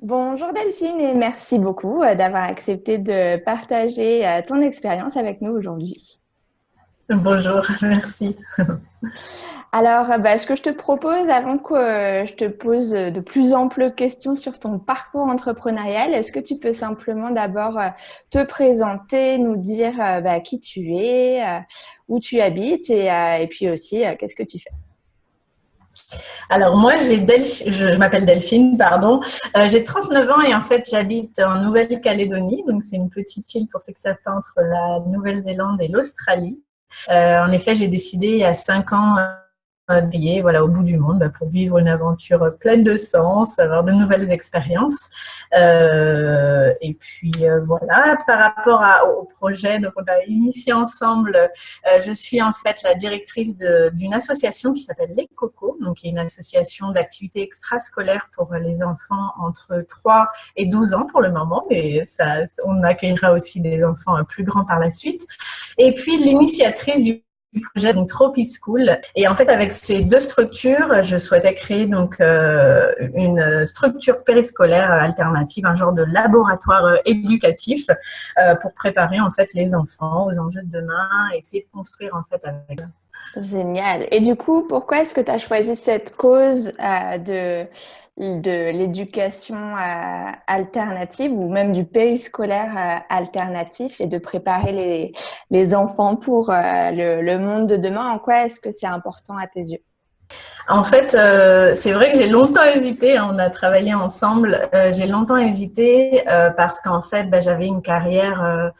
Bonjour Delphine et merci beaucoup d'avoir accepté de partager ton expérience avec nous aujourd'hui. Bonjour, merci. Alors, ce que je te propose, avant que je te pose de plus amples questions sur ton parcours entrepreneurial, est-ce que tu peux simplement d'abord te présenter, nous dire qui tu es, où tu habites et puis aussi qu'est-ce que tu fais? Alors moi, je m'appelle Delphine, pardon. J'ai 39 ans et en fait, j'habite en Nouvelle-Calédonie. Donc, c'est une petite île, pour ceux qui savent pas, entre la Nouvelle-Zélande et l'Australie. En effet, j'ai décidé il y a 5 ans briller, voilà, au bout du monde, pour vivre une aventure pleine de sens, avoir de nouvelles expériences. Et puis voilà, par rapport au projet, donc on a initié ensemble, je suis en fait la directrice d'une association qui s'appelle Les Cocos, donc qui est une association d'activités extrascolaires pour les enfants entre 3 et 12 ans pour le moment, mais ça, on accueillera aussi des enfants plus grands par la suite. Et puis l'initiatrice du projet donc Tropi School. Et en fait, avec ces deux structures, je souhaitais créer donc une structure périscolaire alternative, un genre de laboratoire éducatif pour préparer en fait les enfants aux enjeux de demain et essayer de construire en fait avec. Génial. Et du coup, pourquoi est-ce que tu as choisi cette cause de l'éducation alternative ou même du périscolaire alternatif et de préparer les enfants pour le monde de demain? En quoi est-ce que c'est important à tes yeux? En fait, c'est vrai que j'ai longtemps hésité. Hein, on a travaillé ensemble. J'ai longtemps hésité parce qu'en fait, j'avais une carrière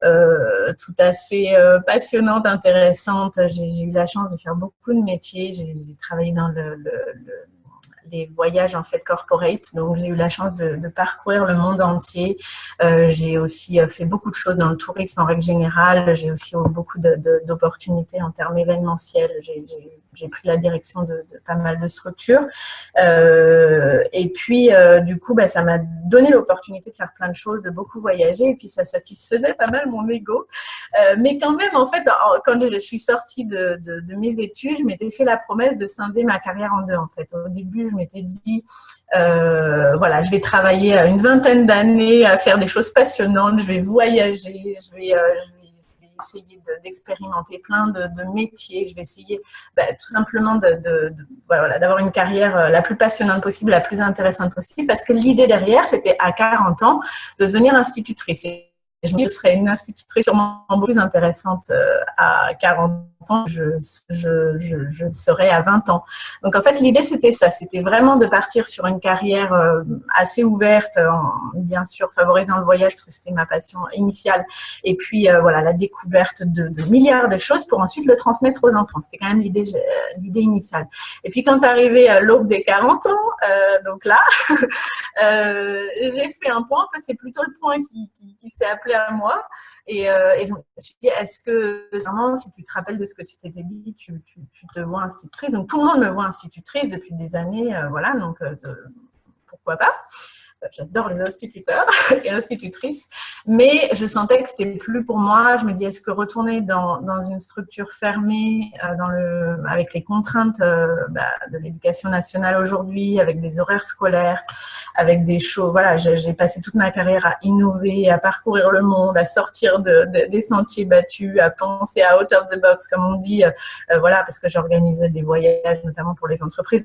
tout à fait passionnante, intéressante. J'ai eu la chance de faire beaucoup de métiers. J'ai travaillé dans les voyages en fait corporate. Donc j'ai eu la chance de parcourir le monde entier. J'ai aussi fait beaucoup de choses dans le tourisme en règle générale. J'ai aussi eu beaucoup d'opportunités en termes événementiels. J'ai pris la direction de pas mal de structures. Et puis du coup, ça m'a donné l'opportunité de faire plein de choses, de beaucoup voyager. Et puis ça satisfaisait pas mal mon ego. Mais quand même, en fait, quand je suis sortie de mes études, je m'étais fait la promesse de scinder ma carrière en deux. En fait, au début, je m'étais dit, voilà, je vais travailler une vingtaine d'années à faire des choses passionnantes, je vais voyager, je vais essayer d'expérimenter plein de métiers, je vais essayer tout simplement voilà, d'avoir une carrière la plus passionnante possible, la plus intéressante possible, parce que l'idée derrière, c'était à 40 ans de devenir institutrice. Et je me serais une institutrice sûrement beaucoup plus intéressante à 40 ans que je le serais à 20 ans. Donc en fait, l'idée, c'était ça. C'était vraiment de partir sur une carrière assez ouverte, bien sûr favorisant le voyage, parce que c'était ma passion initiale. Et puis, voilà, la découverte de milliards de choses pour ensuite le transmettre aux enfants. C'était quand même l'idée initiale. Et puis, quand arrivé à l'aube des 40 ans, donc là, j'ai fait un point. En fait, c'est plutôt le point qui s'est appelé à moi. Et je me suis dit, est-ce que, vraiment, si tu te rappelles de ce que tu t'étais dit, tu te vois institutrice. Donc, tout le monde me voit institutrice depuis des années. Voilà, donc pourquoi pas. J'adore les instituteurs et institutrices, mais je sentais que c'était plus pour moi. Je me dis, est-ce que retourner dans une structure fermée, avec les contraintes de l'éducation nationale aujourd'hui, avec des horaires scolaires, avec des choses, voilà, j'ai passé toute ma carrière à innover, à parcourir le monde, à sortir des sentiers battus, à penser à out of the box, comme on dit, voilà, parce que j'organisais des voyages, notamment pour les entreprises,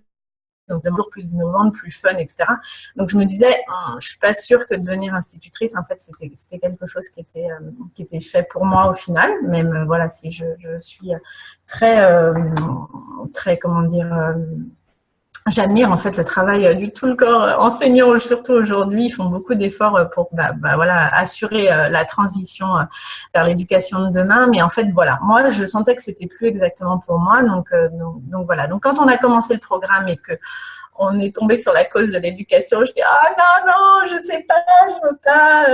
donc de toujours plus innovante, plus fun, etc. Donc je me disais, je suis pas sûre que devenir institutrice, en fait, c'était quelque chose qui était fait pour moi au final. Même voilà, si je suis très très comment dire. J'admire en fait le travail du tout le corps enseignant, surtout aujourd'hui. Ils font beaucoup d'efforts pour voilà, assurer la transition vers l'éducation de demain. Mais en fait, voilà, moi, je sentais que c'était plus exactement pour moi. Donc voilà. Donc quand on a commencé le programme et que on est tombé sur la cause de l'éducation. Je dis ah non, je sais pas, je veux pas,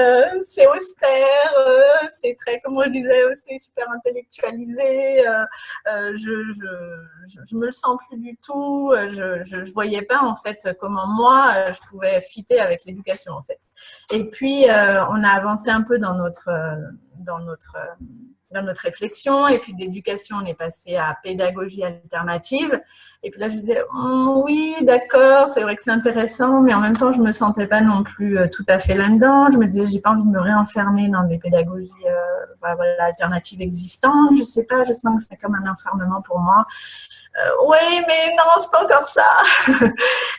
c'est austère, c'est très, comme je disais, c'est super intellectualisé, je me le sens plus du tout, je voyais pas en fait comment moi je pouvais fitter avec l'éducation en fait. Et puis on a avancé un peu dans notre dans notre réflexion. Et puis d'éducation, on est passé à pédagogie alternative. Et puis là, je disais, oui, d'accord, c'est vrai que c'est intéressant, mais en même temps, je me sentais pas non plus tout à fait là-dedans. Je me disais, j'ai pas envie de me réenfermer dans des pédagogies voilà, alternatives existantes. Je sais pas, je sens que c'est comme un enfermement pour moi. Oui, mais non, c'est pas encore ça.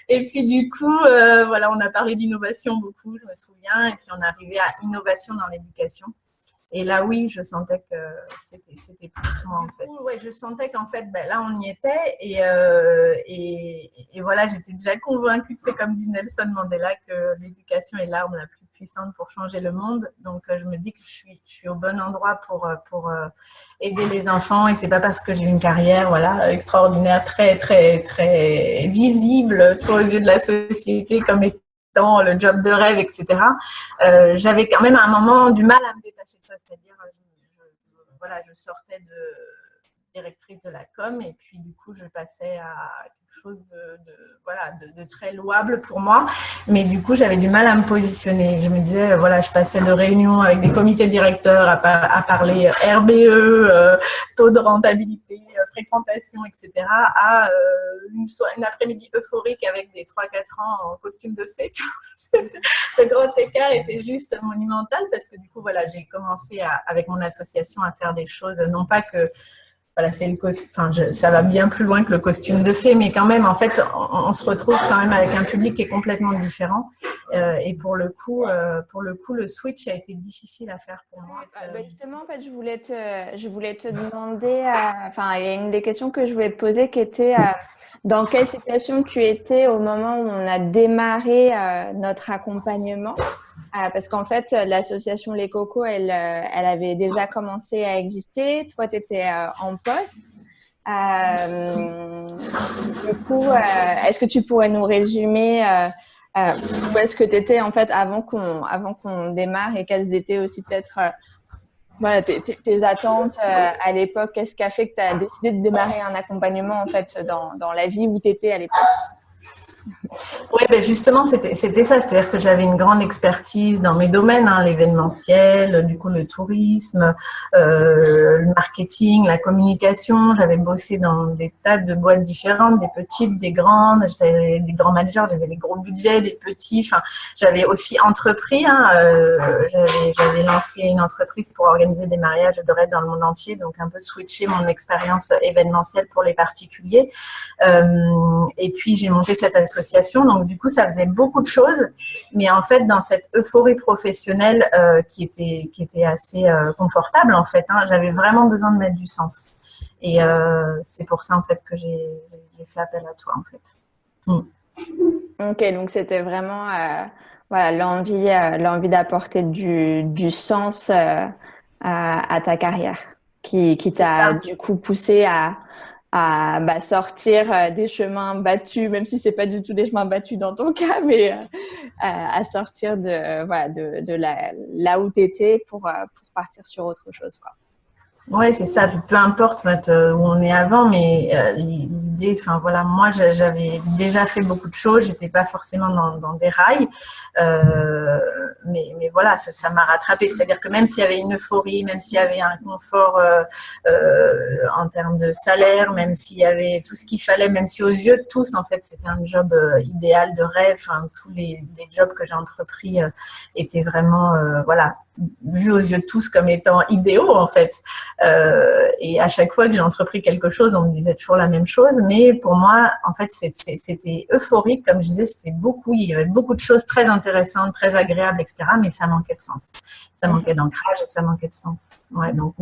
Et puis du coup, voilà, on a parlé d'innovation beaucoup, je me souviens, et puis on est arrivé à innovation dans l'éducation. Et là, oui, je sentais que c'était plus moi, en fait. Ouais, je sentais qu'en fait, ben, là, on y était. Et voilà, j'étais déjà convaincue que c'est comme dit Nelson Mandela, que l'éducation est l'arme la plus puissante pour changer le monde. Donc, je me dis que je suis au bon endroit pour aider les enfants. Et c'est pas parce que j'ai une carrière, voilà, extraordinaire, très, très, très visible aux yeux de la société comme étant le job de rêve, etc. J'avais quand même à un moment du mal à me détacher de ça, c'est-à-dire voilà, je sortais de directrice de la com et puis du coup je passais à quelque chose voilà, de très louable pour moi, mais du coup j'avais du mal à me positionner. Je me disais, voilà, je passais de réunions avec des comités directeurs à parler RBE, taux de rentabilité, fréquentation, etc., à une après-midi euphorique avec des 3-4 ans en costume de fée. Le grand écart était juste monumental parce que du coup, voilà, j'ai commencé avec mon association à faire des choses, non pas que voilà, c'est ça va bien plus loin que le costume de fée, mais quand même, en fait, on se retrouve quand même avec un public qui est complètement différent. Et pour le coup, le switch a été difficile à faire pour moi. Justement, en fait, je voulais te demander, enfin, il y a une des questions que je voulais te poser qui était dans quelle situation tu étais au moment où on a démarré notre accompagnement. Parce qu'en fait, l'association Les Cocos, elle avait déjà commencé à exister. Toi, tu étais en poste. Du coup, est-ce que tu pourrais nous résumer où est-ce que tu étais en fait avant qu'on démarre et quelles étaient aussi peut-être voilà, tes attentes à l'époque? Qu'est-ce qui a fait que tu as décidé de démarrer un accompagnement en fait dans la vie où tu étais à l'époque? Oui, ben justement, c'était ça. C'est-à-dire que j'avais une grande expertise dans mes domaines, hein, l'événementiel, du coup le tourisme, le marketing, la communication. J'avais bossé dans des tas de boîtes différentes, des petites, des grandes. J'avais des grands managers, j'avais des gros budgets, des petits. Enfin, j'avais aussi entrepris. Hein, j'avais lancé une entreprise pour organiser des mariages de rêve dans le monde entier, donc un peu switcher mon expérience événementielle pour les particuliers. Et puis j'ai monté cette association, donc du coup ça faisait beaucoup de choses, mais en fait dans cette euphorie professionnelle qui était assez confortable en fait, hein, j'avais vraiment besoin de mettre du sens. Et c'est pour ça en fait que j'ai fait appel à toi en fait. Ok, donc c'était vraiment voilà, l'envie d'apporter du sens à ta carrière qui t'a du coup poussé à sortir des chemins battus, même si c'est pas du tout des chemins battus dans ton cas, mais à sortir de là où tu étais pour partir sur autre chose, quoi. Ouais, c'est ça. Peu importe où on est avant, mais l'idée, enfin voilà, moi j'avais déjà fait beaucoup de choses. J'étais pas forcément dans des rails, mais voilà, ça m'a rattrapé. C'est-à-dire que même s'il y avait une euphorie, même s'il y avait un confort en termes de salaire, même s'il y avait tout ce qu'il fallait, même si aux yeux de tous, en fait, c'était un job idéal de rêve. Enfin, tous les jobs que j'ai entrepris étaient vraiment, voilà, vus aux yeux de tous comme étant idéaux en fait. Et à chaque fois que j'ai entrepris quelque chose, on me disait toujours la même chose. Mais pour moi, en fait, c'était euphorique, comme je disais, c'était beaucoup. Il y avait beaucoup de choses très intéressantes, très agréables, etc. Mais ça manquait de sens. Ça manquait d'ancrage et ça manquait de sens. Ouais, donc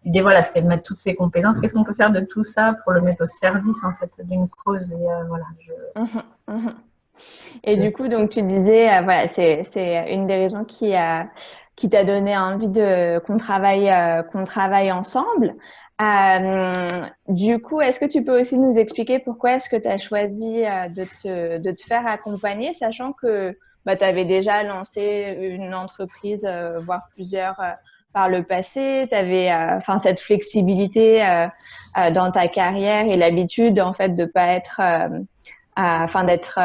l'idée, voilà, c'était de mettre toutes ces compétences. Qu'est-ce qu'on peut faire de tout ça pour le mettre au service en fait d'une cause? Et voilà. Et du coup, donc tu disais, voilà, c'est une des raisons qui t'a donné envie qu'on travaille ensemble. Du coup, est-ce que tu peux aussi nous expliquer pourquoi est-ce que tu as choisi de te faire accompagner, sachant que bah, tu avais déjà lancé une entreprise, voire plusieurs par le passé, tu avais enfin cette flexibilité dans ta carrière et l'habitude en fait de pas être enfin d'être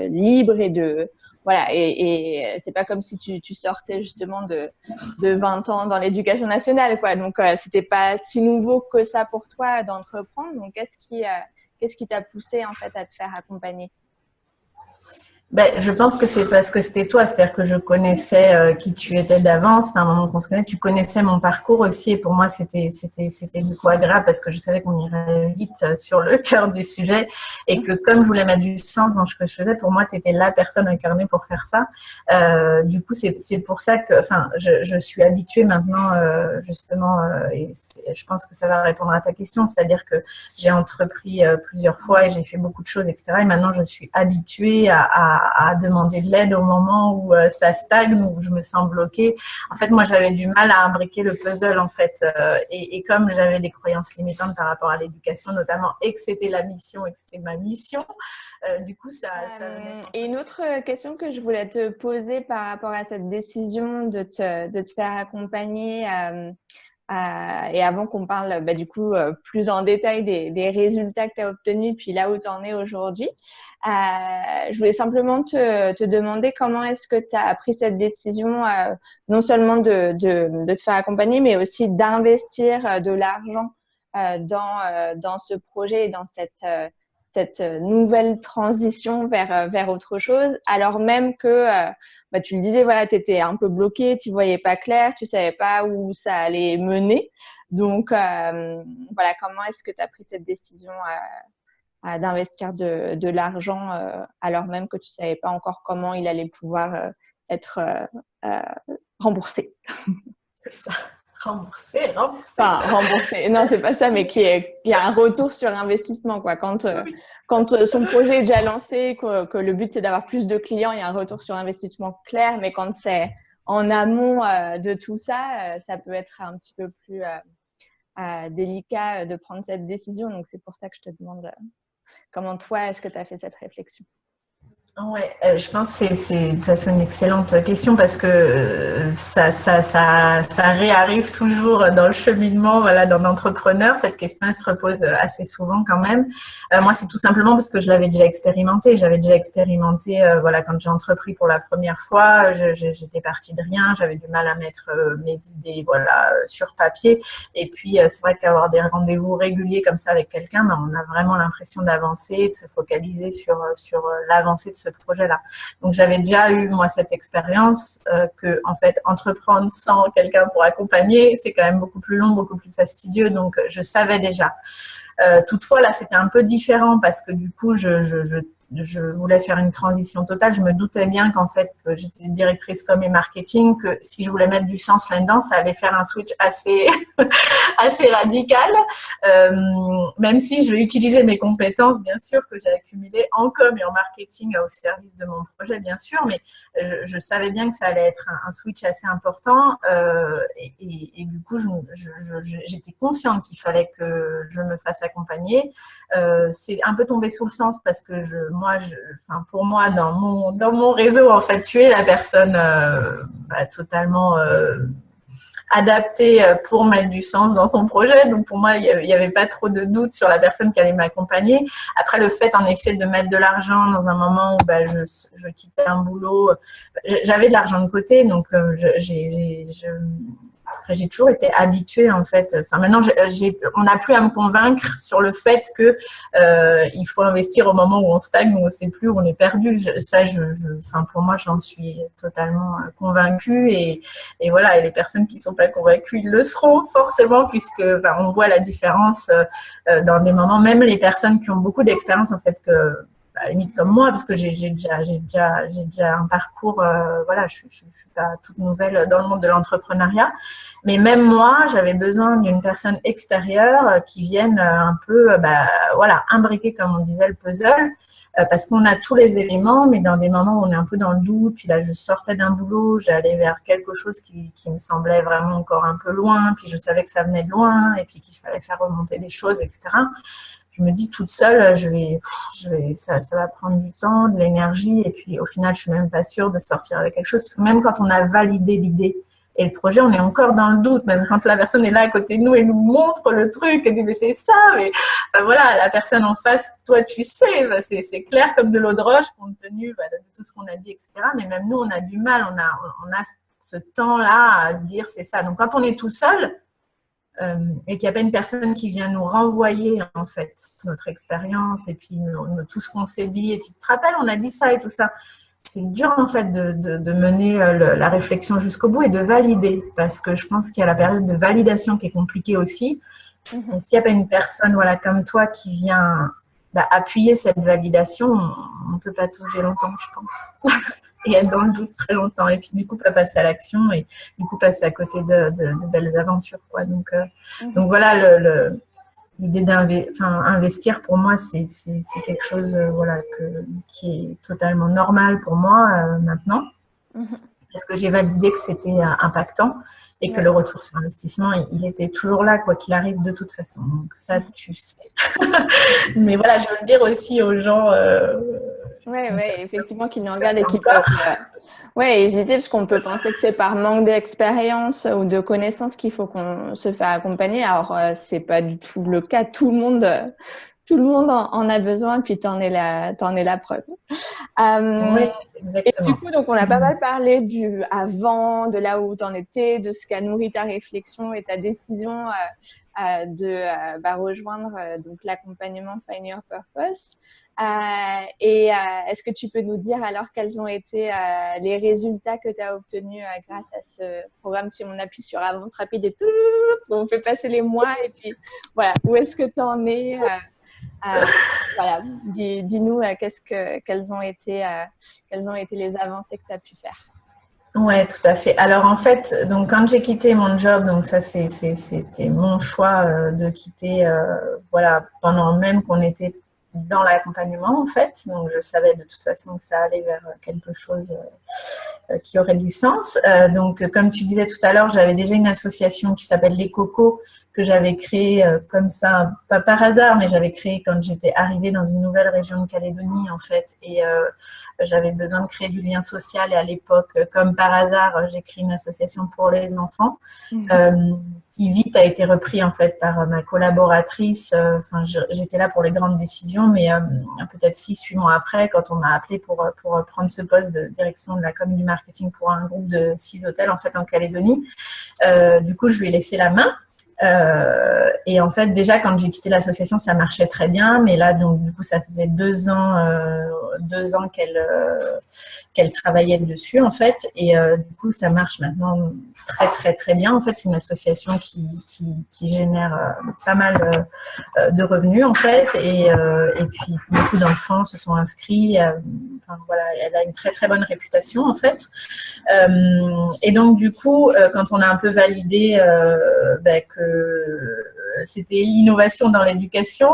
libre et de voilà, et c'est pas comme si tu sortais justement de 20 ans dans l'éducation nationale, quoi. Donc, c'était pas si nouveau que ça pour toi d'entreprendre. Donc, qu'est-ce qui t'a poussé, en fait, à te faire accompagner? Ben, je pense que c'est parce que c'était toi, c'est-à-dire que je connaissais qui tu étais d'avance. Enfin, à un moment qu'on se connaît, tu connaissais mon parcours aussi, et pour moi, c'était du coup agréable parce que je savais qu'on irait vite sur le cœur du sujet et que comme je voulais mettre du sens dans ce que je faisais, pour moi, tu étais la personne incarnée pour faire ça. Du coup, c'est pour ça que, enfin, je suis habituée maintenant, justement, et je pense que ça va répondre à ta question, c'est-à-dire que j'ai entrepris plusieurs fois et j'ai fait beaucoup de choses, etc. Et maintenant, je suis habituée à demander de l'aide au moment où ça stagne, où je me sens bloquée. En fait, moi, j'avais du mal à imbriquer le puzzle, en fait. Et comme j'avais des croyances limitantes par rapport à l'éducation, notamment, et que c'était la mission, et que c'était ma mission, du coup, ça venait sans... Et une autre question que je voulais te poser par rapport à cette décision de te faire accompagner, et avant qu'on parle du coup plus en détail des résultats que tu as obtenus, puis là où tu en es aujourd'hui, je voulais simplement te demander comment est-ce que tu as pris cette décision, non seulement de te faire accompagner, mais aussi d'investir de l'argent dans ce projet et dans cette nouvelle transition vers autre chose, alors même que tu le disais, voilà, tu étais un peu bloqué, tu voyais pas clair, tu savais pas où ça allait mener. Donc, voilà, comment est-ce que tu as pris cette décision d'investir de l'argent alors même que tu savais pas encore comment il allait pouvoir être remboursé? C'est ça. Rembourser. Enfin, remboursé. Non, c'est pas ça, mais qu'il y a un retour sur investissement, quoi. Quand son projet est déjà lancé, que le but c'est d'avoir plus de clients, il y a un retour sur investissement clair, mais quand c'est en amont de tout ça, ça peut être un petit peu plus délicat de prendre cette décision. Donc, c'est pour ça que je te demande comment toi, est-ce que tu as fait cette réflexion? Ouais, je pense que c'est de toute façon une excellente question parce que ça réarrive toujours dans le cheminement, voilà, d'un entrepreneur. Cette question elle se repose assez souvent quand même. Moi, c'est tout simplement parce que je l'avais déjà expérimenté. J'avais déjà expérimenté, voilà, quand j'ai entrepris pour la première fois, j'étais partie de rien. J'avais du mal à mettre mes idées, voilà, sur papier. Et puis, c'est vrai qu'avoir des rendez-vous réguliers comme ça avec quelqu'un, ben, on a vraiment l'impression d'avancer, de se focaliser sur l'avancée de ce projet-là. Donc, j'avais déjà eu, moi, cette expérience que, en fait, entreprendre sans quelqu'un pour accompagner, c'est quand même beaucoup plus long, beaucoup plus fastidieux. Donc, je savais déjà. Toutefois, là, c'était un peu différent parce que, du coup, je voulais faire une transition totale. Je me doutais bien qu'en fait, que j'étais directrice com et marketing, que si je voulais mettre du sens là-dedans, ça allait faire un switch assez, assez radical. Même si je vais utiliser mes compétences, bien sûr, que j'ai accumulées en com et en marketing au service de mon projet, bien sûr, mais je savais bien que ça allait être un switch assez important. Et du coup, j'étais consciente qu'il fallait que je me fasse accompagner. C'est un peu tombé sous le sens parce que enfin, pour moi, dans mon réseau, en fait, tu es la personne totalement adaptée pour mettre du sens dans son projet. Donc, pour moi, il n'y avait pas trop de doute sur la personne qui allait m'accompagner. Après, le fait, en effet, de mettre de l'argent dans un moment où je quittais un boulot, j'avais de l'argent de côté, donc j'ai toujours été habituée en fait. Enfin maintenant, on n'a plus à me convaincre sur le fait que il faut investir au moment où on stagne, où on ne sait plus, où on est perdu. Enfin pour moi, j'en suis totalement convaincue et voilà. Et les personnes qui sont pas convaincues, ils le seront forcément puisque on voit la différence dans des moments. Même les personnes qui ont beaucoup d'expérience en fait que à la limite comme moi, parce que j'ai déjà un parcours, voilà, je suis pas toute nouvelle dans le monde de l'entrepreneuriat, mais même moi, j'avais besoin d'une personne extérieure qui vienne un peu, voilà, imbriquer, comme on disait, le puzzle, parce qu'on a tous les éléments, mais dans des moments où on est un peu dans le doute, puis là, je sortais d'un boulot, j'allais vers quelque chose qui me semblait vraiment encore un peu loin, puis je savais que ça venait de loin, et puis qu'il fallait faire remonter les choses, etc. Je me dis toute seule, ça va prendre du temps, de l'énergie, et puis au final, je suis même pas sûre de sortir avec quelque chose, parce que même quand on a validé l'idée Et le projet, on est encore dans le doute, même quand la personne est là à côté de nous et nous montre le truc, et dit mais c'est ça, mais voilà, la personne en face, toi tu sais, c'est clair comme de l'eau de roche compte tenu de tout ce qu'on a dit, etc. Mais même nous, on a du mal, on a ce temps-là à se dire c'est ça. Donc quand on est tout seul, et qu'il n'y a pas une personne qui vient nous renvoyer en fait notre expérience et puis tout ce qu'on s'est dit, et tu te rappelles, on a dit ça et tout ça, c'est dur en fait de mener la réflexion jusqu'au bout et de valider, parce que je pense qu'il y a la période de validation qui est compliquée aussi. S'il n'y a pas une personne comme toi qui vient appuyer cette validation, on ne peut pas toucher longtemps, je pense. Et être dans le doute très longtemps, et puis du coup pas passer à l'action, et du coup passer à côté de belles aventures, quoi. Donc voilà, l'idée d'investir pour moi, c'est quelque chose qui est totalement normal pour moi maintenant, parce que j'ai validé que c'était impactant et que le retour sur investissement, il était toujours là, quoi qu'il arrive de toute façon. Donc ça, tu sais. Mais voilà, je veux le dire aussi aux gens. Oui, effectivement, qui nous regardent et qui peuvent hésiter, parce qu'on peut penser que c'est par manque d'expérience ou de connaissances qu'il faut qu'on se fait accompagner. Alors, c'est pas du tout le cas. Tout le monde en a besoin, puis t'en es la preuve. Oui, et du coup, donc, on a pas mal parlé du avant, de là où tu en étais, de ce qui a nourri ta réflexion et ta décision de rejoindre donc l'accompagnement Find Your Purpose. Est-ce que tu peux nous dire alors quels ont été les résultats que tu as obtenus grâce à ce programme? Si on appuie sur avance rapide et tout, on fait passer les mois, et puis voilà, où est-ce que tu en es? Voilà, dis-nous quelles ont été les avancées que tu as pu faire. Ouais, tout à fait. Alors en fait, donc quand j'ai quitté mon job, donc ça c'était mon choix de quitter, pendant même qu'on était dans l'accompagnement en fait. Donc je savais de toute façon que ça allait vers quelque chose qui aurait du sens. Donc comme tu disais tout à l'heure, j'avais déjà une association qui s'appelle Les Cocos, que j'avais créée comme ça, pas par hasard, mais j'avais créé quand j'étais arrivée dans une nouvelle région de Calédonie en fait, et j'avais besoin de créer du lien social, et à l'époque, comme par hasard, j'ai créé une association pour les enfants qui vite a été repris en fait par ma collaboratrice. J'étais là pour les grandes décisions, mais peut-être 6-8 mois après, quand on m'a appelé pour prendre ce poste de direction de la com du marketing pour un groupe de 6 hôtels en fait en Calédonie, du coup je lui ai laissé la main. Et en fait, déjà, quand j'ai quitté l'association, ça marchait très bien. Mais là, donc, du coup, ça faisait 2 ans qu'elle travaillait dessus, en fait. Et du coup, ça marche maintenant très, très, très bien. En fait, c'est une association qui génère pas mal de revenus, en fait. Et puis, beaucoup d'enfants se sont inscrits. Elle a une très, très bonne réputation, en fait. Et donc, du coup, quand on a un peu validé que c'était l'innovation dans l'éducation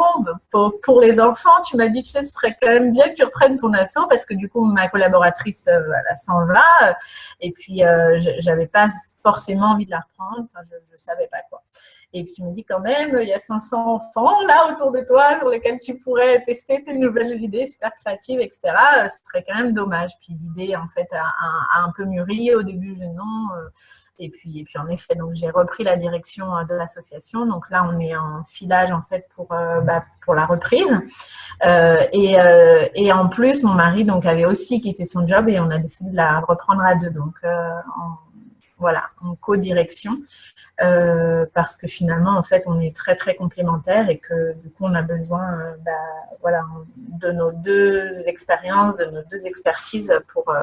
pour les enfants, tu m'as dit que ce serait quand même bien que tu reprennes ton asso, parce que du coup, ma collaboratrice, elle s'en va. Et puis, j'avais pas forcément envie de la reprendre. Enfin, je savais pas quoi. Et puis, tu me dis quand même, il y a 500 enfants là autour de toi sur lesquels tu pourrais tester tes nouvelles idées super créatives, etc. Ce serait quand même dommage. Puis l'idée, en fait, a un peu mûri. Au début, non. Et puis en effet, donc j'ai repris la direction de l'association. Donc là, on est en filage en fait pour la reprise. Et en plus, mon mari donc avait aussi quitté son job, et on a décidé de la reprendre à deux. Donc en co-direction, parce que finalement, en fait, on est très, très complémentaires, et que du coup, on a besoin de nos deux expériences, de nos deux expertises pour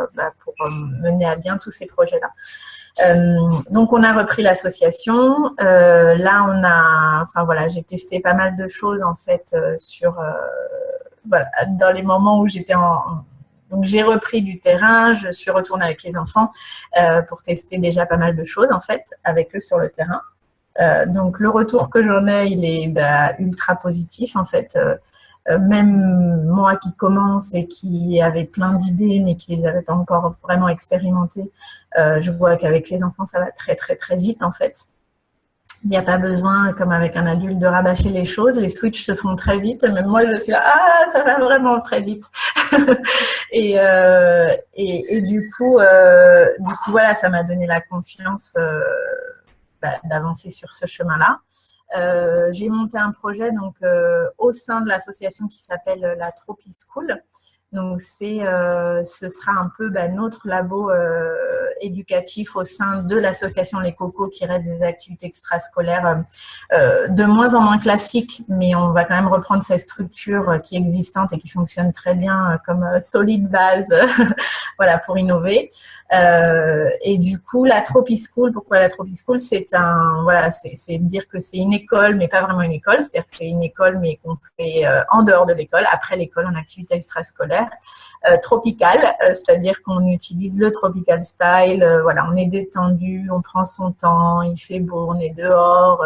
mener à bien tous ces projets-là. Donc, on a repris l'association. Là, j'ai testé pas mal de choses, en fait, dans les moments où j'étais Donc, j'ai repris du terrain, je suis retournée avec les enfants pour tester déjà pas mal de choses, en fait, avec eux sur le terrain. Donc, le retour que j'en ai, il est ultra positif, en fait. Même moi qui commence et qui avait plein d'idées, mais qui les avait pas encore vraiment expérimentées, je vois qu'avec les enfants, ça va très, très, très vite, en fait. Il n'y a pas besoin, comme avec un adulte, de rabâcher les choses. Les switches se font très vite. Même moi, je suis là, ah, ça va vraiment très vite. Et du coup, voilà, ça m'a donné la confiance d'avancer sur ce chemin-là. J'ai monté un projet donc au sein de l'association qui s'appelle la Tropi School. Donc, ce sera un peu notre labo éducatif au sein de l'association Les Cocos, qui reste des activités extrascolaires de moins en moins classiques, mais on va quand même reprendre ces structures qui existantes et qui fonctionnent très bien comme solide base voilà, pour innover. Et du coup, la Tropi School, pourquoi la Tropi School? C'est dire que c'est une école, mais pas vraiment une école, c'est-à-dire que c'est une école, mais qu'on fait en dehors de l'école, après l'école, en activité extrascolaire. Tropical, c'est-à-dire qu'on utilise le tropical style, voilà, on est détendu, on prend son temps, il fait beau, on est dehors,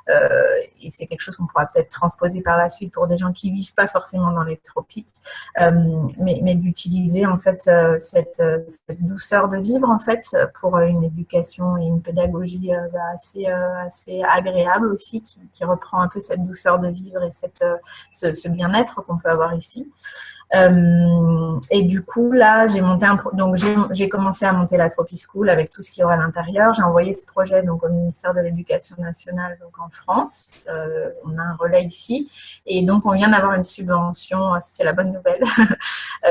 et c'est quelque chose qu'on pourra peut-être transposer par la suite pour des gens qui vivent pas forcément dans les tropiques, mais d'utiliser en fait cette douceur de vivre en fait pour une éducation et une pédagogie assez agréable aussi, qui reprend un peu cette douceur de vivre et ce bien-être qu'on peut avoir ici. Et du coup, là, j'ai commencé à monter la Tropi School avec tout ce qu'il y aura à l'intérieur. J'ai envoyé ce projet donc au ministère de l'Éducation nationale, donc en France. On a un relais ici, et donc on vient d'avoir une subvention, c'est la bonne nouvelle,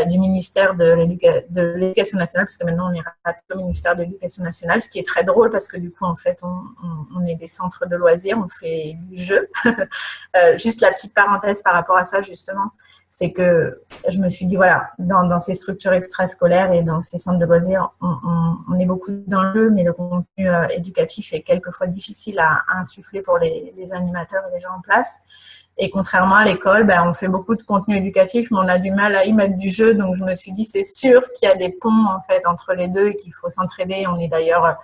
du ministère de l'Éducation nationale, parce que maintenant on est rattaché au ministère de l'Éducation nationale, ce qui est très drôle parce que du coup, en fait, on est des centres de loisirs, on fait du jeu. Juste la petite parenthèse par rapport à ça, justement. C'est que je me suis dit, voilà, dans ces structures extrascolaires et dans ces centres de loisirs, on est beaucoup dans le jeu, mais le contenu éducatif est quelquefois difficile à insuffler pour les animateurs et les gens en place. Et contrairement à l'école, on fait beaucoup de contenu éducatif, mais on a du mal à y mettre du jeu. Donc, je me suis dit, c'est sûr qu'il y a des ponts, en fait, entre les deux et qu'il faut s'entraider. On est d'ailleurs,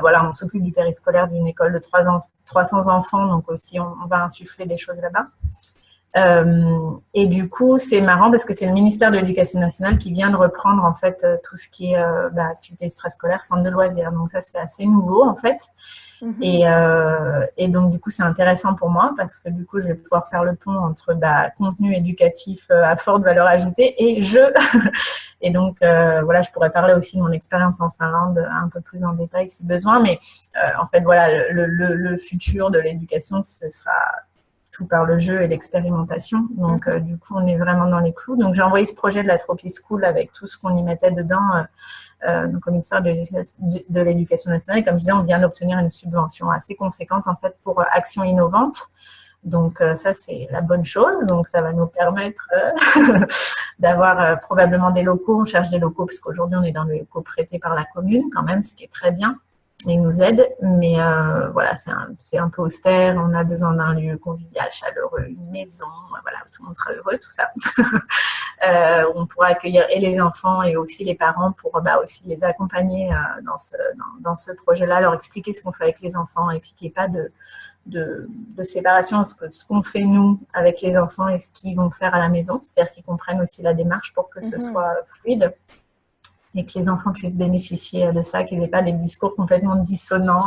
on s'occupe du périscolaire d'une école de 300 enfants, donc aussi, on va insuffler des choses là-bas. Et du coup, c'est marrant parce que c'est le ministère de l'Éducation nationale qui vient de reprendre en fait tout ce qui est activité extrascolaire, centre de loisirs. Donc ça, c'est assez nouveau en fait. Et donc du coup, c'est intéressant pour moi parce que du coup, je vais pouvoir faire le pont entre contenu éducatif à forte valeur ajoutée et jeu. Et donc voilà, je pourrais parler aussi de mon expérience en Finlande un peu plus en détail si besoin. Mais en fait, voilà, le futur de l'éducation, ce sera tout par le jeu et l'expérimentation. Donc, du coup, on est vraiment dans les clous. Donc, j'ai envoyé ce projet de la Tropi School avec tout ce qu'on y mettait dedans donc au ministère de l'Éducation nationale. Et comme je disais, on vient d'obtenir une subvention assez conséquente, en fait, pour actions innovantes. Donc, ça, c'est la bonne chose. Donc, ça va nous permettre d'avoir probablement des locaux. On cherche des locaux parce qu'aujourd'hui, on est dans des locaux prêtés par la commune quand même, ce qui est très bien. Ils nous aident, mais voilà, c'est un peu austère. On a besoin d'un lieu convivial, chaleureux, une maison, voilà, où tout le monde sera heureux, tout ça. On pourra accueillir et les enfants et aussi les parents pour aussi les accompagner dans ce projet-là, leur expliquer ce qu'on fait avec les enfants et puis qu'il n'y ait pas de séparation entre ce qu'on fait nous avec les enfants et ce qu'ils vont faire à la maison, c'est-à-dire qu'ils comprennent aussi la démarche pour que ce soit fluide et que les enfants puissent bénéficier de ça, qu'ils n'aient pas des discours complètement dissonants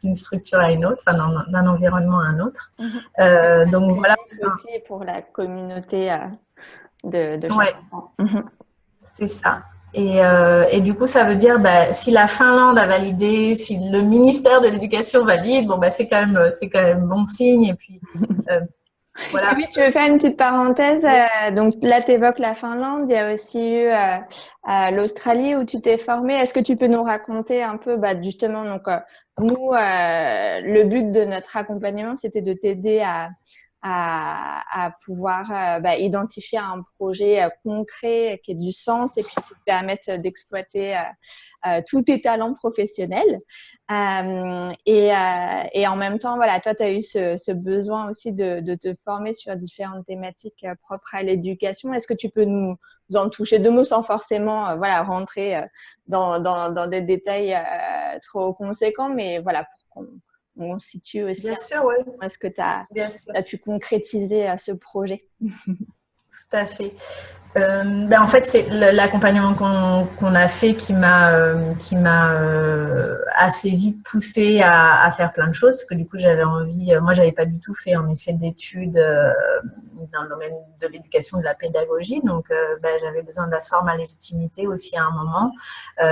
d'une structure à une autre, enfin d'un environnement à un autre. Donc voilà. Aussi pour la communauté de chaque enfant. C'est ça. Et du coup, ça veut dire, si la Finlande a validé, si le ministère de l'Éducation valide, c'est quand même bon signe. Et puis, voilà. Oui, tu veux faire une petite parenthèse. Donc là, tu évoques la Finlande. Il y a aussi eu l'Australie où tu t'es formée. Est-ce que tu peux nous raconter un peu, justement, donc nous, le but de notre accompagnement, c'était de t'aider à pouvoir identifier un projet concret qui ait du sens et puis qui te permette d'exploiter tous tes talents professionnels. Et en même temps, voilà, toi, tu as eu ce besoin aussi de te former sur différentes thématiques propres à l'éducation. Est-ce que tu peux nous en toucher deux mots sans forcément rentrer dans des détails trop conséquents, mais voilà, pour qu'on situe aussi. Bien sûr, oui. Est-ce que tu as pu concrétiser ce projet? tout à fait. En fait, c'est l'accompagnement qu'on a fait qui m'a assez vite poussée à faire plein de choses, parce que du coup, j'avais envie, moi, j'avais pas du tout fait en effet d'études dans le domaine de l'éducation, de la pédagogie, donc j'avais besoin d'asseoir ma légitimité aussi à un moment,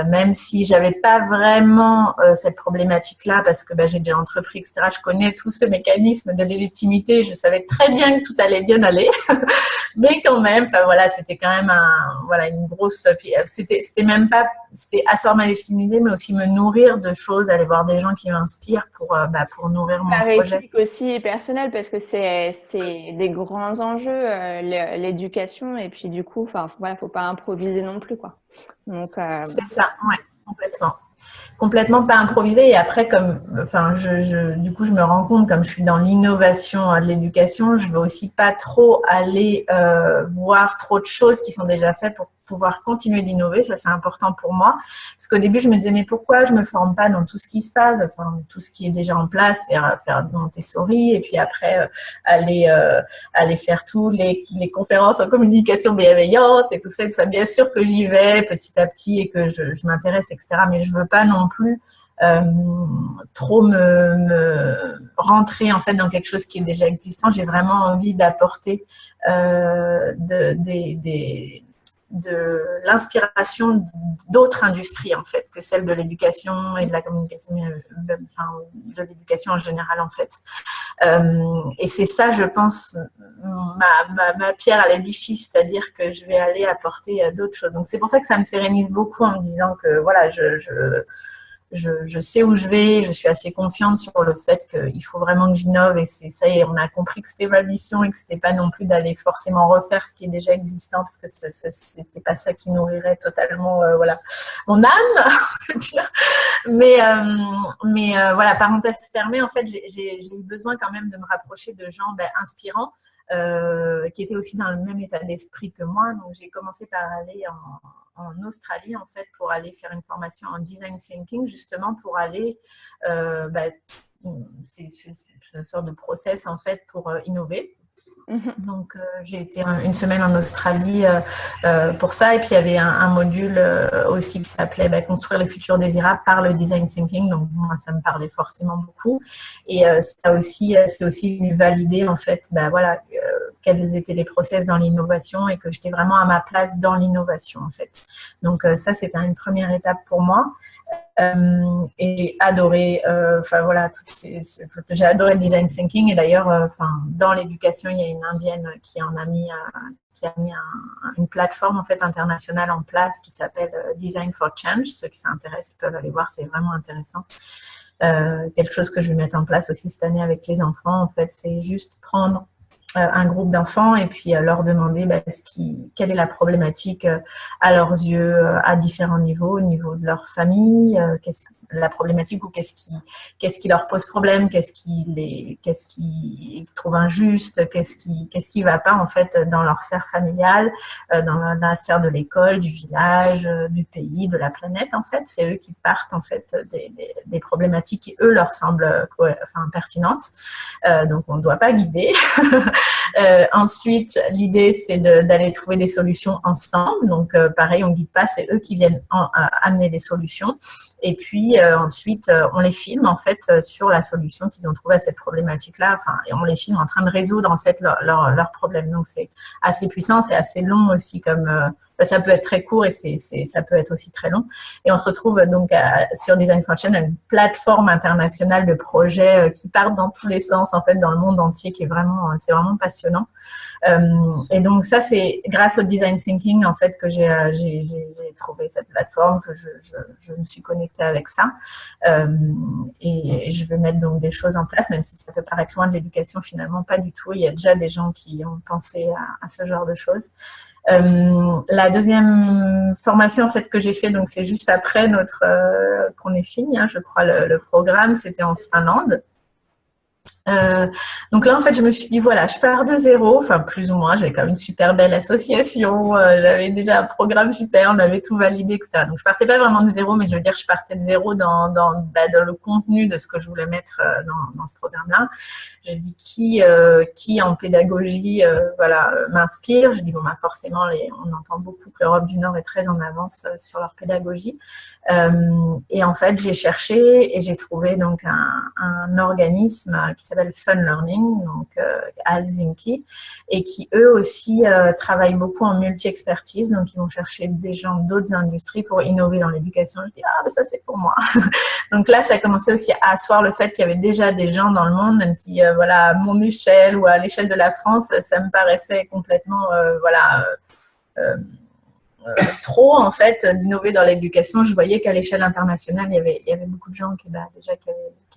même si j'avais pas vraiment cette problématique-là, parce que j'ai déjà entrepris, etc. Je connais tout ce mécanisme de légitimité, je savais très bien que tout allait bien aller. Mais quand même, enfin voilà, c'était quand même une grosse. C'était même pas, c'était asseoir ma légitimité, mais aussi me nourrir de choses, aller voir des gens qui m'inspirent pour nourrir mon Par projet. éthique aussi personnelle, parce que c'est des grands enjeux, l'éducation, et puis du coup, enfin, voilà, faut pas improviser non plus, quoi. Donc, C'est ça, ouais, complètement. Complètement pas improvisé. Et après, du coup, je me rends compte, comme je suis dans l'innovation de l'éducation, je veux aussi pas trop aller voir trop de choses qui sont déjà faites pour pouvoir continuer d'innover. Ça, c'est important pour moi. Parce qu'au début, je me disais, mais pourquoi je me forme pas dans tout ce qui se passe, enfin, tout ce qui est déjà en place, c'est-à-dire faire de Montessori, et puis après, aller faire tous les conférences en communication bienveillante et tout ça. Bien sûr que j'y vais petit à petit et que je m'intéresse, etc. Mais je veux pas non plus trop me rentrer en fait dans quelque chose qui est déjà existant. J'ai vraiment envie d'apporter de l'inspiration d'autres industries en fait que celle de l'éducation et de la communication, enfin, de l'éducation en général en fait. Et c'est ça, je pense, ma pierre à l'édifice, c'est-à-dire que je vais aller apporter d'autres choses. Donc c'est pour ça que ça me sérénise beaucoup en me disant que voilà, je sais où je vais, je suis assez confiante sur le fait qu'il faut vraiment que j'innove et c'est ça, et on a compris que c'était ma mission et que c'était pas non plus d'aller forcément refaire ce qui est déjà existant parce que c'était pas ça qui nourrirait totalement mon âme, je veux dire. Mais voilà, parenthèse fermée, en fait, j'ai eu besoin quand même de me rapprocher de gens inspirants qui étaient aussi dans le même état d'esprit que moi. Donc, j'ai commencé par aller en Australie, en fait, pour aller faire une formation en design thinking, justement pour aller, c'est une sorte de process, en fait, pour innover. Donc, j'ai été une semaine en Australie pour ça. Et puis, il y avait un module aussi qui s'appelait Construire les futurs désirables par le design thinking. Donc, moi, ça me parlait forcément beaucoup. Et ça aussi, c'est aussi valider, en fait, quels étaient les process dans l'innovation et que j'étais vraiment à ma place dans l'innovation, en fait. Donc, ça, c'était une première étape pour moi. Et j'ai adoré, j'ai adoré le design thinking. Et d'ailleurs, dans l'éducation, il y a une indienne qui a mis une plateforme en fait internationale en place qui s'appelle Design for Change. Ceux qui s'intéressent peuvent aller voir, c'est vraiment intéressant. Quelque chose que je vais mettre en place aussi cette année avec les enfants, en fait, c'est juste prendre un groupe d'enfants et puis leur demander quelle est la problématique à leurs yeux à différents niveaux, au niveau de leur famille, la problématique ou qu'est-ce qui leur pose problème, qu'est-ce qu'ils trouvent injuste, qu'est-ce qui va pas en fait dans leur sphère familiale, dans la sphère de l'école, du village, du pays, de la planète en fait. C'est eux qui partent en fait des problématiques qui eux leur semblent pertinentes. Donc on ne doit pas guider. Ensuite, l'idée, c'est d'aller trouver des solutions ensemble. Donc, pareil, on ne guide pas, c'est eux qui viennent amener les solutions. Et puis, ensuite, on les filme, en fait, sur la solution qu'ils ont trouvée à cette problématique-là. Et on les filme en train de résoudre, en fait, leur problème. Donc, c'est assez puissant, c'est assez long aussi comme... ça peut être très court et ça peut être aussi très long. Et on se retrouve donc sur Design for Change, une plateforme internationale de projets qui partent dans tous les sens, en fait, dans le monde entier, c'est vraiment passionnant. Et donc ça, c'est grâce au design thinking, en fait, que j'ai trouvé cette plateforme, que je me suis connectée avec ça. Et je vais mettre donc des choses en place, même si ça peut paraître loin de l'éducation, finalement, pas du tout. Il y a déjà des gens qui ont pensé à ce genre de choses. La deuxième formation en fait que j'ai fait, donc c'est juste après qu'on ait fini, je crois le programme, c'était en Finlande. Euh, donc là, en fait, je me suis dit, voilà, je pars de zéro, enfin plus ou moins, j'avais quand même une super belle association, j'avais déjà un programme super, on avait tout validé, etc. Donc je partais pas vraiment de zéro, mais je veux dire, je partais de zéro dans le contenu de ce que je voulais mettre dans ce programme-là. J'ai dit qui en pédagogie voilà, m'inspire. J'ai dit, bon, bah, forcément, on entend beaucoup que l'Europe du Nord est très en avance sur leur pédagogie. Et en fait, j'ai cherché et j'ai trouvé donc un organisme qui s'appelle Fun Learning, donc à Helsinki, et qui eux aussi travaillent beaucoup en multi-expertise. Donc, ils vont chercher des gens d'autres industries pour innover dans l'éducation. Je dis, ah, mais ça, c'est pour moi. Donc là, ça a commencé aussi à asseoir le fait qu'il y avait déjà des gens dans le monde, même si, voilà, à mon échelle ou à l'échelle de la France, ça me paraissait complètement, voilà, trop en fait d'innover dans l'éducation. Je voyais qu'à l'échelle internationale, il y avait beaucoup de gens qui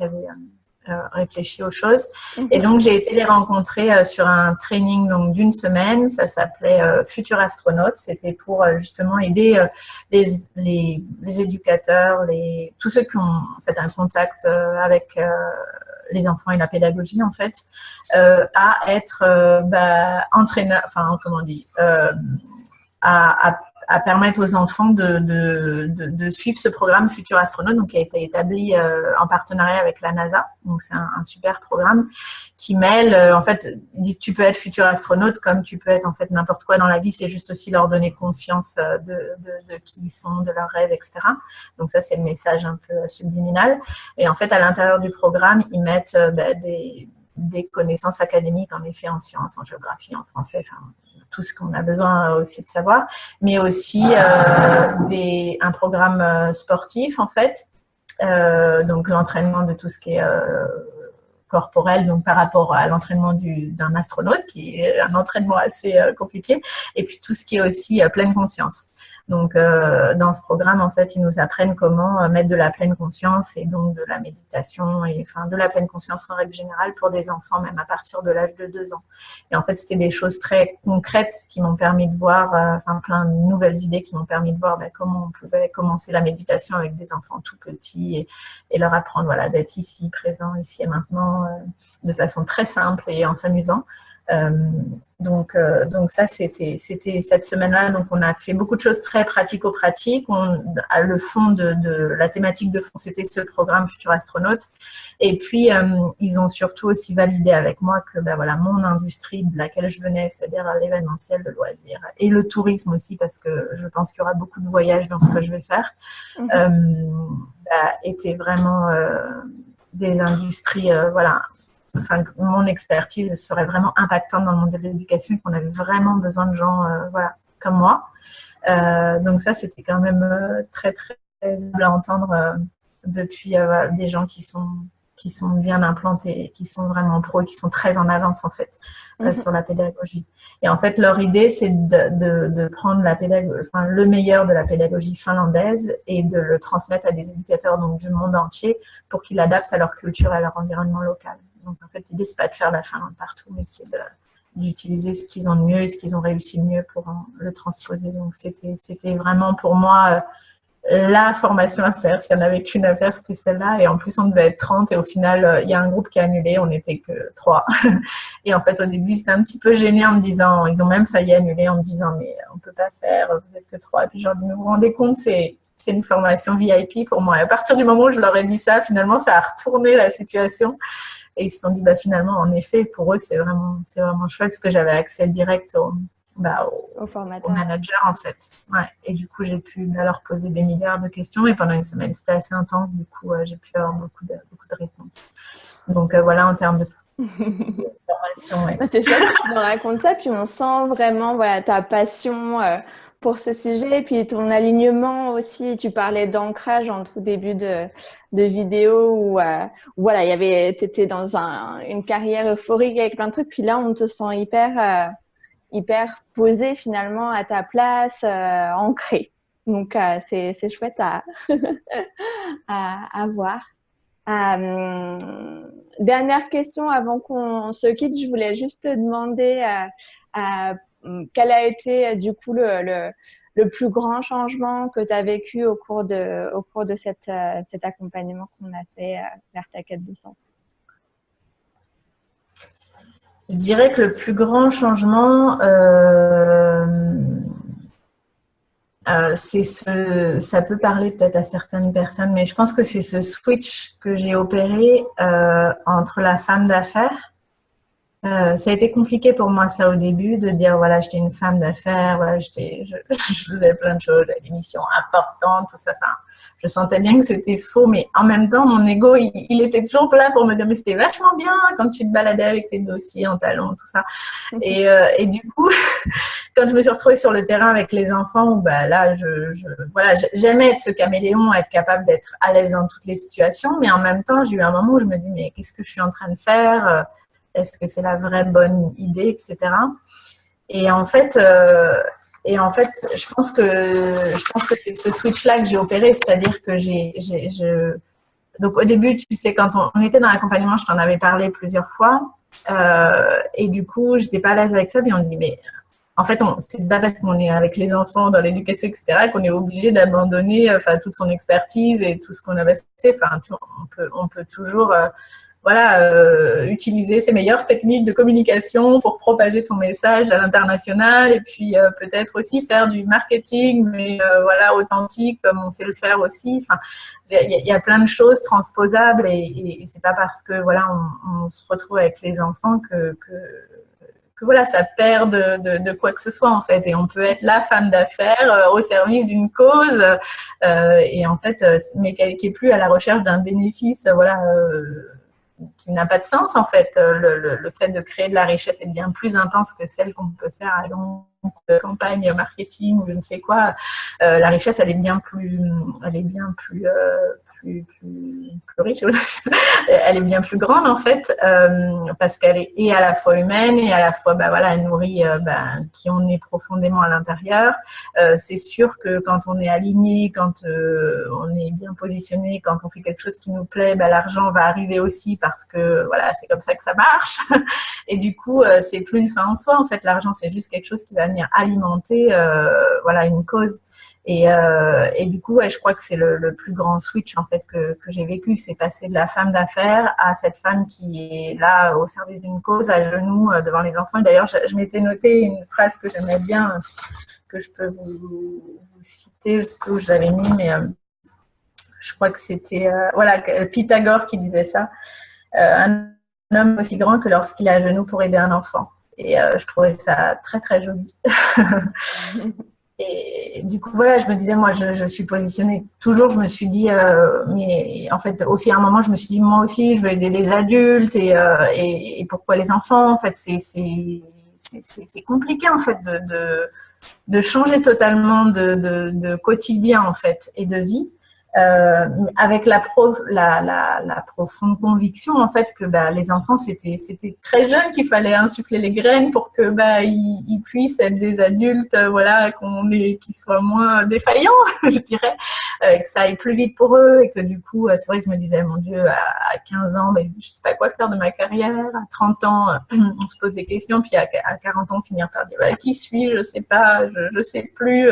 avaient réfléchi aux choses. Et donc, j'ai été les rencontrer sur un training donc d'une semaine. Ça s'appelait Futur Astronaute. C'était pour justement aider les éducateurs, tous ceux qui ont en fait un contact avec les enfants et la pédagogie en fait, à être entraîneur, enfin comment on dit, à permettre aux enfants de suivre ce programme Futur Astronaute, donc qui a été établi en partenariat avec la NASA. Donc c'est un super programme qui mêle, en fait, tu peux être futur astronaute comme tu peux être en fait n'importe quoi dans la vie. C'est juste aussi leur donner confiance de qui ils sont, de leurs rêves, etc. Donc ça c'est le message un peu subliminal. Et en fait à l'intérieur du programme ils mettent des connaissances académiques en effet en sciences, en géographie, en français, enfin tout ce qu'on a besoin aussi de savoir, mais aussi un programme sportif en fait, donc l'entraînement de tout ce qui est corporel, donc par rapport à l'entraînement d'un astronaute, qui est un entraînement assez compliqué, et puis tout ce qui est aussi pleine conscience. Donc, dans ce programme, en fait, ils nous apprennent comment mettre de la pleine conscience et donc de la méditation et enfin de la pleine conscience en règle générale pour des enfants, même à partir de l'âge de 2 ans. Et en fait, c'était des choses très concrètes qui m'ont permis de voir, enfin plein de nouvelles idées qui m'ont permis de voir comment on pouvait commencer la méditation avec des enfants tout petits et leur apprendre voilà d'être ici, présent, ici et maintenant, de façon très simple et en s'amusant. Donc ça, c'était cette semaine-là. Donc, on a fait beaucoup de choses très pratico-pratiques. Le fond de la thématique de fond, c'était ce programme Futur Astronaute. Et puis, ils ont surtout aussi validé avec moi que voilà, mon industrie de laquelle je venais, c'est-à-dire l'événementiel, le loisir et le tourisme aussi, parce que je pense qu'il y aura beaucoup de voyages dans ce que je vais faire, étaient vraiment des industries, voilà. Enfin, mon expertise serait vraiment impactante dans le monde de l'éducation et qu'on avait vraiment besoin de gens voilà, comme moi. Donc ça, c'était quand même très, très agréable à entendre depuis des gens qui sont bien implantés, qui sont vraiment pros, qui sont très en avance en fait sur la pédagogie. Et en fait, leur idée, c'est de prendre le meilleur de la pédagogie finlandaise et de le transmettre à des éducateurs donc, du monde entier pour qu'ils l'adaptent à leur culture et à leur environnement local. Donc, en fait, l'idée, c'est pas de faire la Finlande partout, mais c'est d'utiliser ce qu'ils ont de mieux et ce qu'ils ont réussi de mieux pour le transposer. Donc, c'était vraiment pour moi la formation à faire. S'il n'y en avait qu'une à faire, c'était celle-là. Et en plus, on devait être 30 et au final, il y a un groupe qui a annulé. On n'était que 3. Et en fait, au début, c'était un petit peu gêné en me disant, ils ont même failli annuler en me disant, mais on ne peut pas faire, vous n'êtes que 3. Et puis, je leur dis, mais vous vous rendez compte, c'est une formation VIP pour moi. Et à partir du moment où je leur ai dit ça, finalement, ça a retourné la situation. Et ils se sont dit, finalement, en effet, pour eux, c'est vraiment chouette parce que j'avais accès direct au manager, en fait. Ouais. Et du coup, j'ai pu leur poser des milliards de questions. Et pendant une semaine, c'était assez intense. Du coup, j'ai pu avoir beaucoup de réponses. Donc, voilà, en termes de formation. Ouais. C'est chouette que tu nous racontes ça. Puis, on sent vraiment voilà, ta passion pour ce sujet. Et puis, ton alignement aussi. Tu parlais d'ancrage en tout début de vidéo où voilà, t'étais dans une carrière euphorique avec plein de trucs. Puis là, on te sent hyper posé finalement à ta place, ancré. Donc, c'est chouette à voir. Dernière question avant qu'on se quitte, je voulais juste te demander quel a été du coup le plus grand changement que tu as vécu au cours de cet accompagnement qu'on a fait vers ta quête de sens. Je dirais que le plus grand changement, ça peut parler peut-être à certaines personnes, mais je pense que c'est ce switch que j'ai opéré entre la femme d'affaires. Ça a été compliqué pour moi ça au début de dire voilà j'étais une femme d'affaires, voilà je faisais plein de choses, des missions importantes, tout ça. Enfin, je sentais bien que c'était faux, mais en même temps mon ego il était toujours là pour me dire mais c'était vachement bien quand tu te baladais avec tes dossiers en talons, tout ça. Et du coup quand je me suis retrouvée sur le terrain avec les enfants, bah là voilà j'aimais être ce caméléon, être capable d'être à l'aise dans toutes les situations, mais en même temps j'ai eu un moment où je me dis mais qu'est-ce que je suis en train de faire? Est-ce que c'est la vraie bonne idée, etc. Et en fait, je pense que c'est ce switch-là que j'ai opéré, c'est-à-dire que donc au début, tu sais, quand on était dans l'accompagnement, je t'en avais parlé plusieurs fois, et du coup, j'étais pas à l'aise avec ça, puis on me dit mais en fait, c'est pas parce qu'on est avec les enfants dans l'éducation, etc., qu'on est obligé d'abandonner, enfin, toute son expertise et tout ce qu'on avait fait. Enfin, on peut toujours voilà, utiliser ses meilleures techniques de communication pour propager son message à l'international et puis peut-être aussi faire du marketing, mais voilà, authentique comme on sait le faire aussi. Enfin, il y a plein de choses transposables et c'est pas parce que voilà, on se retrouve avec les enfants que voilà, ça perd de quoi que ce soit en fait. Et on peut être la femme d'affaires au service d'une cause et en fait, mais qui est plus à la recherche d'un bénéfice, voilà. Qui n'a pas de sens en fait. Le fait de créer de la richesse est bien plus intense que celle qu'on peut faire à longue campagne marketing ou je ne sais quoi. La richesse, elle est bien plus riche. Elle est bien plus grande en fait parce qu'elle est et à la fois humaine et à la fois bah, voilà, elle nourrit qui on est profondément à l'intérieur. C'est sûr que quand on est aligné, quand on est bien positionné, quand on fait quelque chose qui nous plaît, bah, l'argent va arriver aussi parce que voilà, c'est comme ça que ça marche. Et du coup, c'est plus une fin en soi. En fait, l'argent, c'est juste quelque chose qui va venir alimenter voilà, une cause. Et du coup, ouais, je crois que c'est le plus grand switch en fait que j'ai vécu, c'est passer de la femme d'affaires à cette femme qui est là au service d'une cause, à genoux devant les enfants. Et d'ailleurs, je m'étais noté une phrase que j'aimais bien, que je peux vous citer, je sais pas où je l'avais mis, mais je crois que c'était voilà Pythagore qui disait ça. Un homme aussi grand que lorsqu'il est à genoux pour aider un enfant. Et je trouvais ça très très joli. Et du coup, voilà, je me disais, moi, je suis positionnée. Toujours, je me suis dit, mais en fait, aussi à un moment, je me suis dit, moi aussi, je veux aider les adultes et pourquoi les enfants? En fait, c'est compliqué, en fait, de changer totalement de quotidien, en fait, et de vie. Avec la profonde conviction en fait que bah, les enfants c'était très jeune qu'il fallait insuffler les graines pour que bah, ils puissent être des adultes voilà qui soient moins défaillants je dirais que ça aille plus vite pour eux et que du coup c'est vrai que je me disais mon Dieu à 15 ans ben, je sais pas quoi faire de ma carrière, à 30 ans on se pose des questions puis à 40 ans finir par dire bah, qui suis-je, je sais pas, je sais plus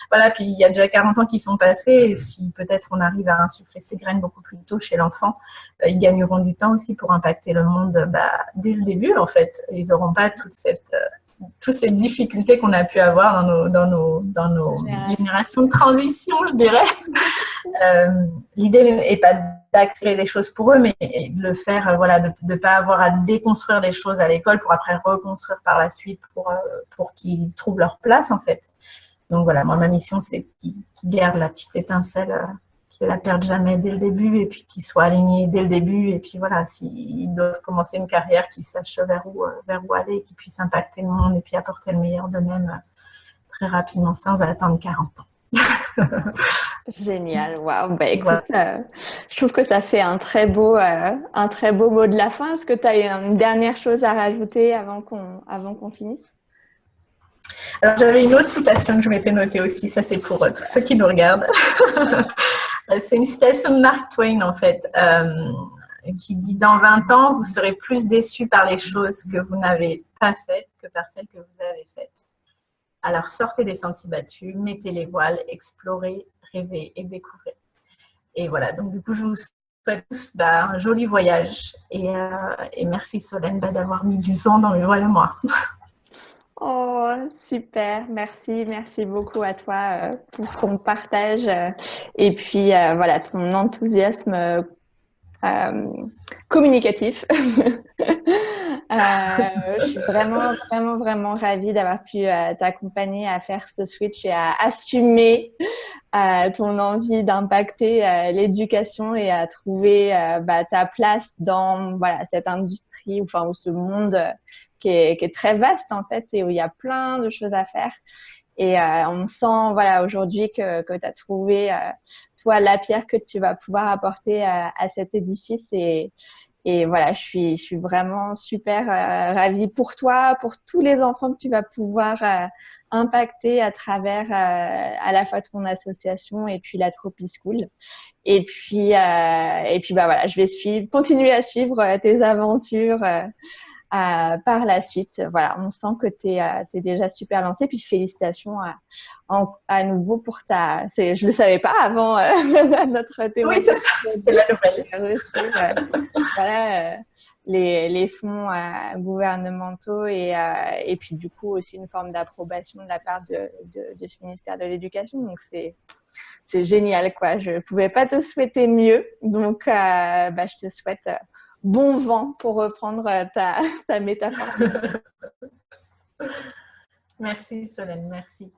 voilà, puis il y a déjà 40 ans qui sont passés et si peut-être on arrive à insuffler ces graines beaucoup plus tôt chez l'enfant, ils gagneront du temps aussi pour impacter le monde bah, dès le début en fait. Ils n'auront pas toutes ces difficultés qu'on a pu avoir dans nos générations de transition, je dirais. L'idée n'est pas d'accélérer les choses pour eux, mais de le faire, voilà, de ne pas avoir à déconstruire les choses à l'école pour après reconstruire par la suite pour qu'ils trouvent leur place en fait. Donc voilà, moi, ma mission, c'est qu'ils gardent la petite étincelle, qu'ils ne la perdent jamais dès le début et puis qu'ils soient alignés dès le début. Et puis voilà, s'ils doivent commencer une carrière, qu'ils sachent vers où aller et qu'ils puissent impacter le monde et puis apporter le meilleur d'eux-mêmes très rapidement sans attendre 40 ans. Génial, waouh. Bah, écoute, je trouve que ça fait un très beau mot de la fin. Est-ce que tu as une dernière chose à rajouter avant qu'on finisse? Alors, j'avais une autre citation que je m'étais notée aussi, ça c'est pour tous ceux qui nous regardent. C'est une citation de Mark Twain en fait, qui dit « Dans 20 ans, vous serez plus déçus par les choses que vous n'avez pas faites que par celles que vous avez faites. Alors sortez des sentiers battus, mettez les voiles, explorez, rêvez et découvrez. » Et voilà, donc du coup, je vous souhaite tous un joli voyage. Et merci Solène d'avoir mis du vent dans mes voiles à moi. Oh, super. Merci beaucoup à toi pour ton partage et puis voilà, ton enthousiasme communicatif. Je suis vraiment ravie d'avoir pu t'accompagner à faire ce switch et à assumer ton envie d'impacter l'éducation et à trouver ta place dans voilà cette industrie, enfin, ou ce monde qui est très vaste en fait et où il y a plein de choses à faire. Et on sent voilà aujourd'hui que tu as trouvé toi la pierre que tu vas pouvoir apporter à cet édifice et voilà, je suis vraiment super ravie pour toi, pour tous les enfants que tu vas pouvoir impacter à travers à la fois ton association et puis la Tropi School. Et puis bah voilà, je vais continuer à suivre tes aventures par la suite. Voilà, on sent que tu es, déjà super lancé. Puis félicitations à nouveau pour je le savais pas avant notre Oui, témoignage. c'est ça, c'était la nouvelle. Voilà, les fonds gouvernementaux et puis du coup aussi une forme d'approbation de la part de ce ministère de l'Éducation. Donc c'est génial quoi. Je pouvais pas te souhaiter mieux. Donc je te souhaite bon vent pour reprendre ta métaphore. Merci Solène, merci.